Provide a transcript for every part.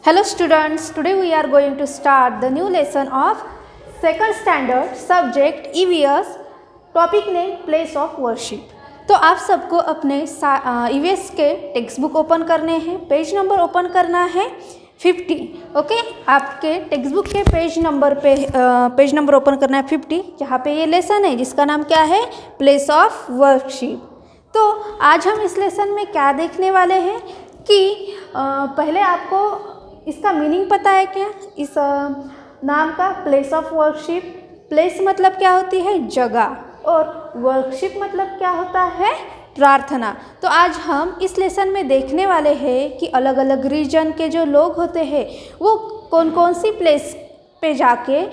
Hello students, today we are going to start the new lesson of second standard subject EVS, topic name place of worship। तो आप सबको अपने EVS के text book open करने हैं, page number open करना है 50। Okay, आपके टेक्स्ट बुक के पेज नंबर ओपन करना है 50, जहाँ पे ये लेसन है जिसका नाम क्या है, प्लेस ऑफ वर्शिप। तो आज हम इस लेसन में क्या देखने वाले हैं कि पहले आपको इसका मीनिंग पता है क्या, इस नाम का प्लेस ऑफ वर्शिप। प्लेस मतलब क्या होती है, जगह, और वर्शिप मतलब क्या होता है, प्रार्थना। तो आज हम इस लेसन में देखने वाले हैं कि अलग अलग रीजन के जो लोग होते हैं वो कौन कौन सी प्लेस पे जाके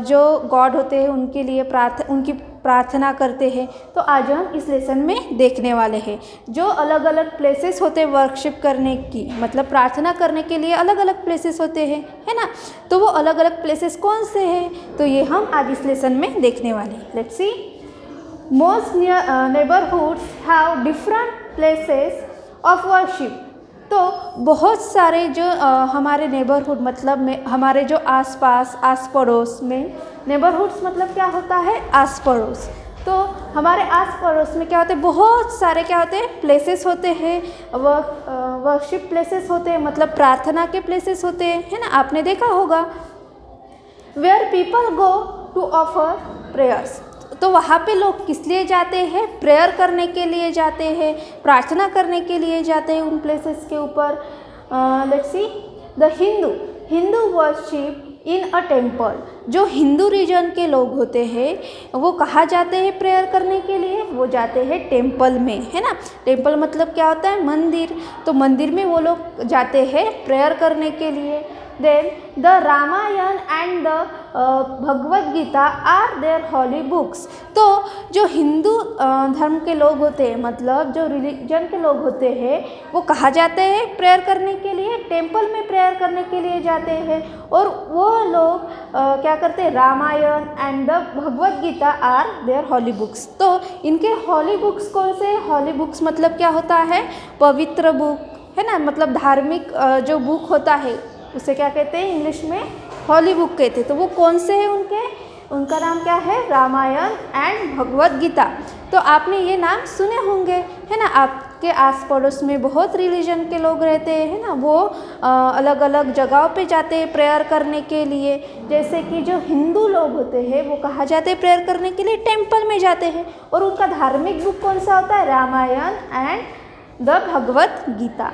जो गॉड होते हैं उनके लिए उनकी प्रार्थना करते हैं। तो आज हम इस लेसन में देखने वाले हैं जो अलग अलग प्लेसेस होते हैं वर्शिप करने की, मतलब प्रार्थना करने के लिए अलग अलग प्लेसेस होते हैं, है ना। तो वो अलग अलग प्लेसेस कौन से हैं, तो ये हम आज इस लेसन में देखने वाले हैं। Let's see. Most neighbourhoods have different places of worship. तो बहुत सारे जो हमारे नेबरहुड मतलब में हमारे जो आसपास आस पड़ोस में, नेबरहुड्स मतलब क्या होता है, आस पड़ोस। तो हमारे आस पड़ोस में क्या होते हैं, बहुत सारे क्या होते हैं, प्लेसेस होते हैं, वर्शिप प्लेसेस होते हैं, मतलब प्रार्थना के प्लेसेस होते हैं, है ना। आपने देखा होगा where people go to offer prayers. तो वहाँ पे लोग किस लिए जाते हैं, प्रेयर करने के लिए जाते हैं, प्रार्थना करने के लिए जाते हैं उन प्लेसेस के ऊपर। Let's see. The Hindu worship in a temple. जो हिंदू रीजन के लोग होते हैं वो कहाँ जाते हैं प्रेयर करने के लिए, वो जाते हैं टेम्पल में, है ना। टेम्पल मतलब क्या होता है, मंदिर। तो मंदिर में वो लोग जाते हैं प्रेयर करने के लिए। Then the Ramayana and the Bhagavad Gita are their holy books. तो जो हिंदू धर्म के लोग होते हैं, मतलब जो रिलीजन के लोग होते हैं, वो कहाँ जाते हैं प्रेयर करने के लिए, टेम्पल में प्रेयर करने के लिए जाते हैं। और वो लोग क्या करते हैं, Ramayana and the Bhagavad Gita are their holy books. तो इनके हॉली बुक्स कौन से, हॉली बुक्स मतलब क्या होता है, पवित्र बुक, है ना। मतलब धार्मिक जो बुक होता है उसे क्या कहते हैं, इंग्लिश में हॉली बुक कहते हैं। तो वो कौन से हैं उनका नाम क्या है, रामायण एंड भगवद गीता। तो आपने ये नाम सुने होंगे, है ना। आपके आस पड़ोस में बहुत रिलीजन के लोग रहते हैं, है ना। वो अलग अलग जगहों पे जाते हैं प्रेयर करने के लिए। जैसे कि जो हिंदू लोग होते हैं वो कहाँ जाते हैं प्रेयर करने के लिए, टेम्पल में जाते हैं। और उनका धार्मिक बुक कौन सा होता है, Ramayana and the Bhagavad Gita.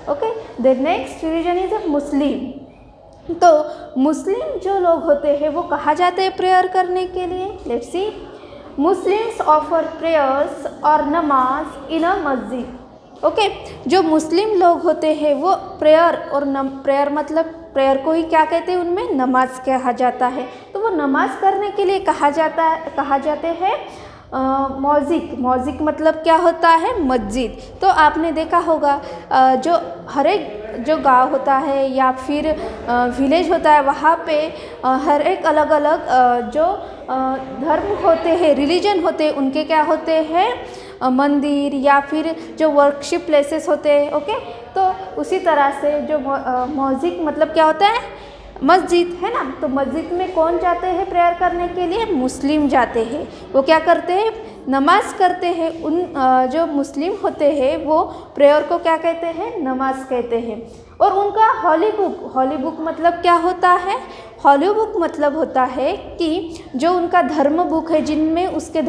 Okay. The next religion is Muslim. तो मुस्लिम जो लोग होते हैं वो कहाँ जाते हैं प्रेयर करने के लिए। Let's see. Muslims offer prayers और नमाज इन अ मस्जिद। ओके। जो मुस्लिम लोग होते हैं वो प्रेयर और प्रेयर मतलब प्रेयर को ही क्या कहते हैं, उनमें नमाज कहा जाता है। तो वो नमाज करने के लिए कहाँ जाते हैं, मस्जिद मतलब क्या होता है, मस्जिद। तो आपने देखा होगा जो हर एक जो गांव होता है या फिर विलेज होता है, वहाँ पे हर एक अलग अलग जो धर्म होते हैं, रिलीजन होते हैं, उनके क्या होते हैं, मंदिर या फिर जो वर्शिप प्लेसेस होते हैं। ओके। तो उसी तरह से जो मस्जिद मतलब क्या होता है, मस्जिद, है ना। तो मस्जिद में कौन जाते हैं प्रेयर करने के लिए, मुस्लिम जाते हैं। वो क्या करते हैं, नमाज करते हैं। उन जो मुस्लिम होते हैं वो प्रेयर को क्या कहते हैं, नमाज कहते हैं। और उनका हॉली बुक मतलब क्या होता है, हॉली बुक मतलब होता है कि जो उनका धर्म बुक है, जिनमें उनके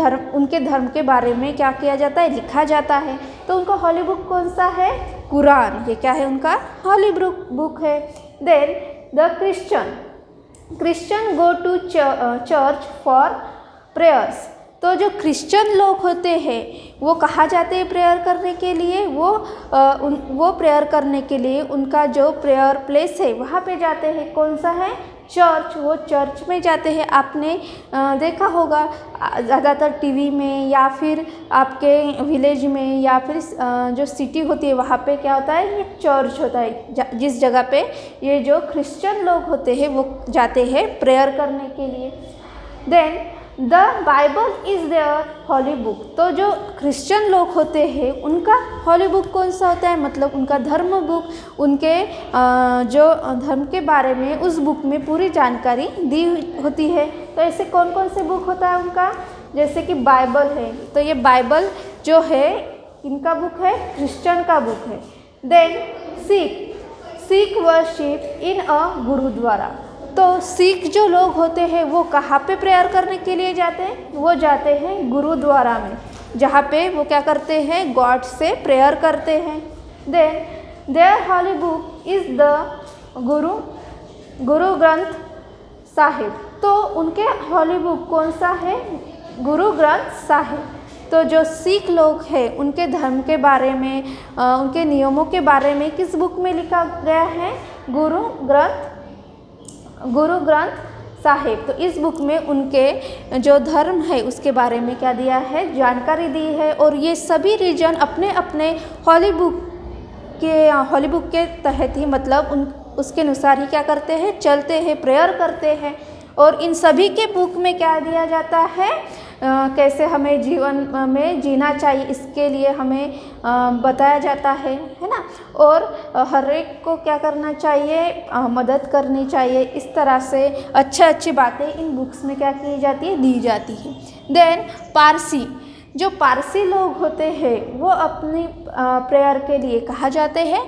धर्म के बारे में क्या किया जाता है, लिखा जाता है। तो उनका हॉली बुक कौन सा है, कुरान। ये क्या है, उनका हॉली बुक है। Then the Christian go to church for prayers. तो जो क्रिश्चियन लोग होते हैं वो कहाँ जाते हैं प्रेयर करने के लिए, वो प्रेयर करने के लिए उनका जो प्रेयर प्लेस है वहाँ पे जाते हैं। कौन सा है, चर्च। वो चर्च में जाते हैं। आपने देखा होगा ज़्यादातर टीवी में या फिर आपके विलेज में या फिर जो सिटी होती है वहाँ पे क्या होता है, ये चर्च होता है, जिस जगह पे ये जो क्रिश्चियन लोग होते हैं वो जाते हैं प्रेयर करने के लिए। Then the Bible is their holy book. तो जो क्रिश्चियन लोग होते हैं उनका हॉली बुक कौन सा होता है, मतलब उनका धर्म बुक, उनके जो धर्म के बारे में उस बुक में पूरी जानकारी दी होती है। तो ऐसे कौन कौन से बुक होता है उनका, जैसे कि बाइबल है, तो ये बाइबल जो है इनका बुक है, क्रिश्चियन का बुक है। देन सिख वर्शिप इन अ गुरुद्वारा। तो सिख जो लोग होते हैं वो कहाँ पे प्रेयर करने के लिए जाते हैं, वो जाते हैं गुरुद्वारा में, जहाँ पे वो क्या करते हैं, गॉड से प्रेयर करते हैं। Then their holy book is the Guru Granth Sahib. तो उनके हॉली बुक कौन सा है, गुरु ग्रंथ साहिब। तो जो सिख लोग हैं उनके धर्म के बारे में, उनके नियमों के बारे में किस बुक में लिखा गया है, गुरु ग्रंथ साहिब। तो इस बुक में उनके जो धर्म है उसके बारे में क्या दिया है, जानकारी दी है। और ये सभी रीजन अपने अपने हॉली बुक के तहत ही, मतलब उसके अनुसार ही क्या करते हैं, चलते हैं, प्रेयर करते हैं। और इन सभी के बुक में क्या दिया जाता है, कैसे हमें जीवन में जीना चाहिए, इसके लिए हमें बताया जाता है ना। और हर एक को क्या करना चाहिए, मदद करनी चाहिए। इस तरह से अच्छी बातें इन बुक्स में क्या की जाती है, दी जाती है। देन पारसी, जो पारसी लोग होते हैं वो अपनी प्रेयर के लिए कहा जाते हैं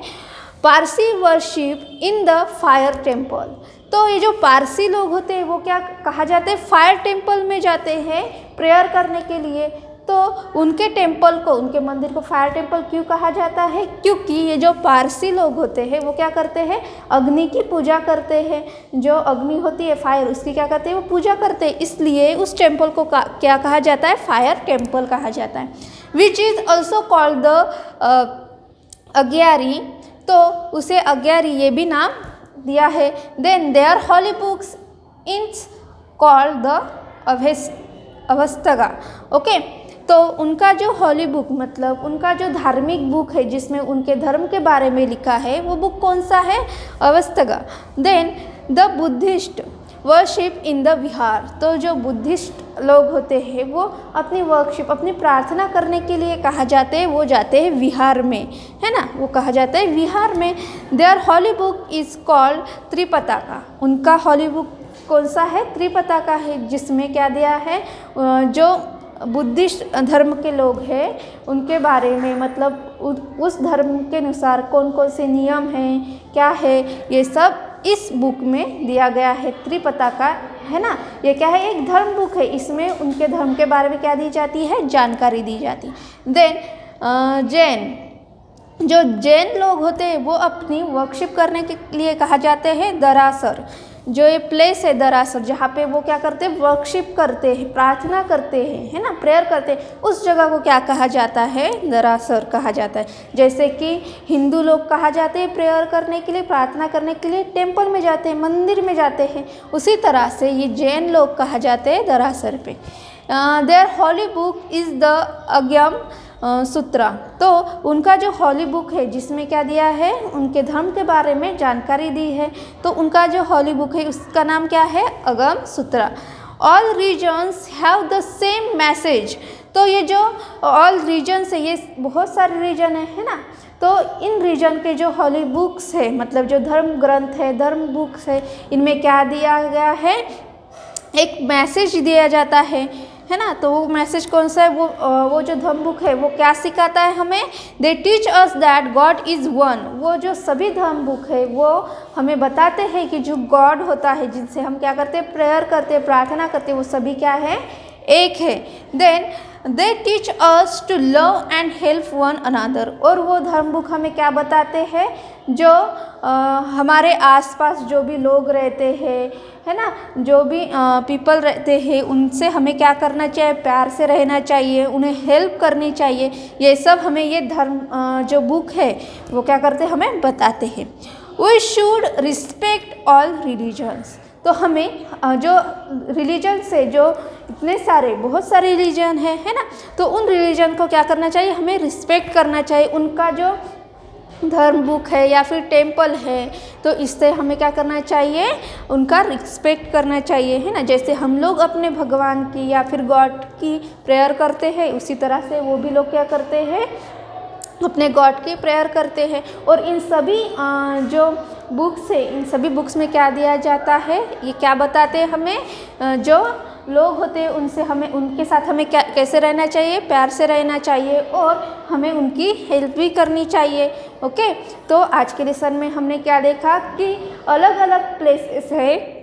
Parsi worship in the fire temple. तो ये जो पारसी लोग होते हैं वो क्या कहा जाते हैं, फायर टेम्पल में जाते हैं प्रेयर करने के लिए। तो उनके टेम्पल को, उनके मंदिर को फायर टेम्पल क्यों कहा जाता है, क्योंकि ये जो पारसी लोग होते हैं वो क्या करते हैं, अग्नि की पूजा करते हैं। जो अग्नि होती है फायर, उसकी क्या करते हैं, वो पूजा करते हैं। इसलिए उस टेम्पल को क्या कहा जाता है, फायर टेम्पल कहा जाता है। Which is also called the agiary. तो उसे अग्यारी ये भी नाम दिया है। Then their holy books is called the Avesta. Okay, तो उनका जो हॉली बुक, मतलब उनका जो धार्मिक बुक है जिसमें उनके धर्म के बारे में लिखा है, वो बुक कौन सा है, Avesta. Then the Buddhist worship in the vihara. तो जो बुद्धिस्ट लोग होते हैं वो अपनी वर्शिप, अपनी प्रार्थना करने के लिए कहा जाते हैं, वो जाते हैं विहार में, है ना, वो कहा जाता है विहार में। Their holy book is called Tripitaka. उनका हॉली बुक कौन सा है, त्रिपताका है, जिसमें क्या दिया है, जो बुद्धिस्ट धर्म के लोग हैं उनके बारे में, मतलब उस धर्म के अनुसार कौन कौन से नियम हैं, क्या है, ये सब इस बुक में दिया गया है, त्रिपताका, है ना। ये क्या है, एक धर्म बुक है, इसमें उनके धर्म के बारे में क्या दी जाती है, जानकारी दी जाती है। देन जैन, जो जैन लोग होते हैं वो अपनी वर्शिप करने के लिए कहा जाते हैं दरासर। जो ये प्लेस है दरासर, जहाँ पे वो क्या करते हैं, वर्शिप करते हैं, प्रार्थना करते हैं, है ना, प्रेयर करते हैं, उस जगह को क्या कहा जाता है, दरासर कहा जाता है। जैसे कि हिंदू लोग कहा जाते हैं प्रेयर करने के लिए, प्रार्थना करने के लिए टेम्पल में जाते हैं, मंदिर में जाते हैं, उसी तरह से ये जैन लोग कहा जाते हैं दरासर पे। Their holy book is the Agam Sutra. तो उनका जो हॉली बुक है जिसमें क्या दिया है, उनके धर्म के बारे में जानकारी दी है, तो उनका जो हॉली बुक है उसका नाम क्या है, Agam Sutra. All religions have the same message. तो ये जो ऑल रीजन्स है, ये बहुत सारे रीजन है ना, तो इन रीजन के जो हॉली बुक्स है, मतलब जो धर्म ग्रंथ है, धर्म बुक्स है, इनमें क्या दिया गया है, एक मैसेज दिया जाता है ना। तो वो मैसेज कौन सा है, वो जो धर्म बुक है वो क्या सिखाता है हमें, दे teach us that God is one. वो जो सभी धर्म बुक है वो हमें बताते हैं कि जो गॉड होता है, जिनसे हम क्या करते हैं, प्रेयर करते हैं, प्रार्थना करते हैं, वो सभी क्या है, एक है। Then they teach us to love and help one another. और वो धर्म बुक हमें क्या बताते हैं, जो हमारे आसपास जो भी लोग रहते हैं, है ना, जो भी पीपल रहते हैं, उनसे हमें क्या करना चाहिए, प्यार से रहना चाहिए, उन्हें हेल्प करनी चाहिए। ये सब हमें ये धर्म जो बुक है वो क्या करते हैं, हमें बताते हैं। We should respect all religions. तो हमें जो रिलीजन से, जो इतने सारे बहुत सारे रिलीजन है ना, तो उन रिलीजन को क्या करना चाहिए, हमें रिस्पेक्ट करना चाहिए। उनका जो धर्म बुक है या फिर टेम्पल है, तो इससे हमें क्या करना चाहिए, उनका रिस्पेक्ट करना चाहिए, है ना। जैसे हम लोग अपने भगवान की या फिर गॉड की प्रेयर करते हैं, उसी तरह से वो भी लोग क्या करते हैं, अपने गॉड की प्रेयर करते हैं। और इन सभी जो बुक्स है, इन सभी बुक्स में क्या दिया जाता है, ये क्या बताते हैं हमें, जो लोग होते हैं उनसे हमें, उनके साथ हमें क्या कैसे रहना चाहिए, प्यार से रहना चाहिए और हमें उनकी हेल्प भी करनी चाहिए। ओके, तो आज के लेसन में हमने क्या देखा कि अलग अलग प्लेसेस है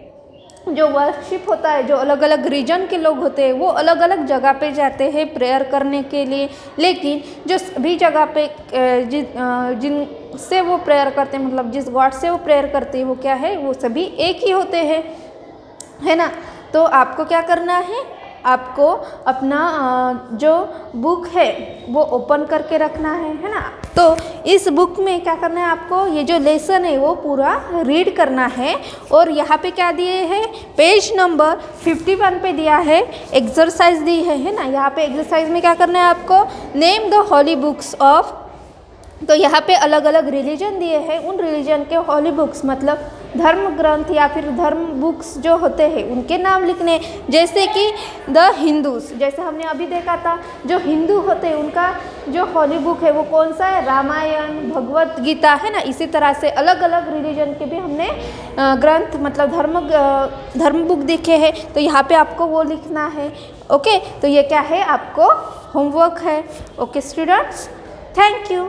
जो वर्शिप होता है, जो अलग अलग रीजन के लोग होते हैं वो अलग अलग जगह पे जाते हैं प्रेयर करने के लिए, लेकिन जो सभी जगह पे जिनसे वो प्रेयर करते हैं, मतलब जिस गॉड से वो प्रेयर करते हैं, वो क्या है, वो सभी एक ही होते हैं, है ना। तो आपको क्या करना है, आपको अपना जो बुक है वो ओपन करके रखना है ना। तो इस बुक में क्या करना है आपको, ये जो लेसन है वो पूरा रीड करना है। और यहाँ पे क्या दिए हैं, पेज नंबर 51 पे दिया है, एक्सरसाइज दी है ना। यहाँ पे एक्सरसाइज में क्या करना है आपको, name the holy books of, तो यहाँ पे अलग अलग रिलीजन दिए हैं, उन रिलीजन के हॉली बुक्स मतलब धर्म ग्रंथ या फिर धर्म बुक्स जो होते हैं उनके नाम लिखने। जैसे कि द हिंदूज, जैसे हमने अभी देखा था, जो हिंदू होते हैं उनका जो हॉली बुक है वो कौन सा है, रामायण, भगवत गीता, है ना। इसी तरह से अलग अलग रिलीजन के भी हमने ग्रंथ मतलब धर्म बुक देखे हैं, तो यहाँ पे आपको वो लिखना है। ओके, तो ये क्या है, आपको होमवर्क है। Okay students, thank you.